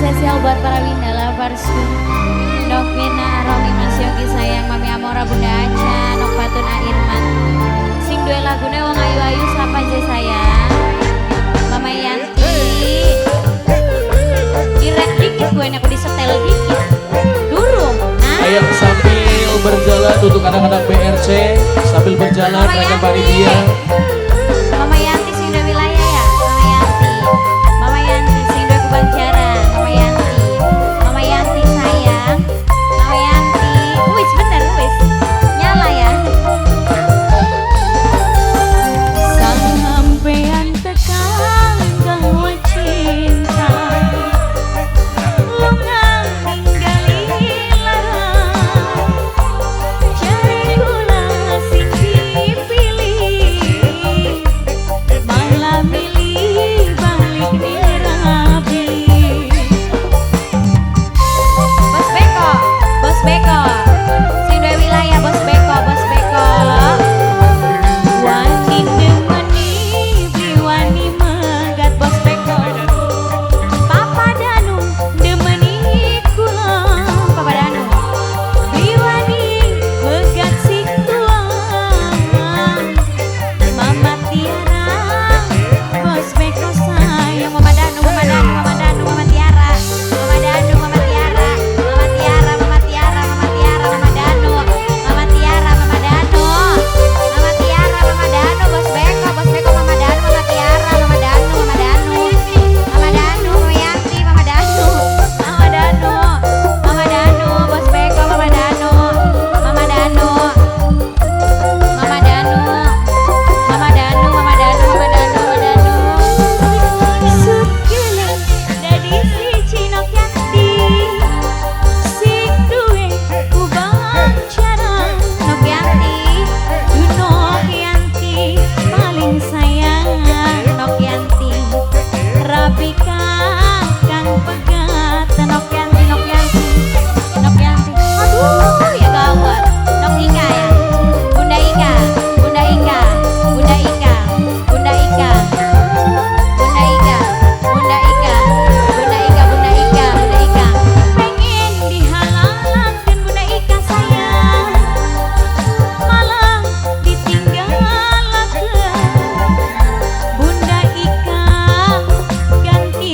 spesial buat para Winda Loversku. Dok Vina, Romi, Mas Yogi sayang, Mami Amora, Bunda Aca, Nok Patun, Airman. Sing dua lagune wong ayu-ayu sapa aja sayang. Mama Yanti. Direk dikit gue aku disetel dikit. Durung. Ayo sambil berjalan untuk anak-anak BRC sambil berjalan mereka panitia. Mama Yanti sing dua wilayah ya. Mama Yanti. Mama Yanti sing dua Kubangjaran. Mama Yanti. Mama Yanti sayang. Mama Yanti. Wis bener wis. Nyala ya. Sampean tekan gawe cinta. Lungang ninggali larang. Cari gula sing dipilih. Malah milih balik dirapi. Bos Beko, sing dua wilayah Bos Beko. Wani demeni, wani megat Bos Beko. Papa Danu demeni kula, Papa Danu. Wani megat si tuang. Mama Tiara, Bos Beko sayang. Mama Danu, Mama Tiara. Mama Danu, Mama Tiara. Mama Danu, Mama Tiara, Mama Danu. Mama Tiara, Mama Danu. Mama Tiara, Mama Danu. Bos Beko, Mama Danu. Mama Tiara, Mama Danu. Mama Danu, Mama Yanti, Mama Danu. Mama Danu, Bos Beko, Mama Danu. Mama Danu. Mama Danu. Sukile dadi siji Nok Yanti. Sing duwe Kubangjaran. Nok Yanti, Nok Yanti paling sayang. Nok Yanti, Rabika kang pegat. Nok Yanti. Aduh ya gawat. Nok Ika ya. Bunda Ika. Pengen dihalalkan Bunda Ika sayang, malah ditinggalkan. Bunda Ika ganti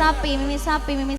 sapi, Mimi sapi, Mimi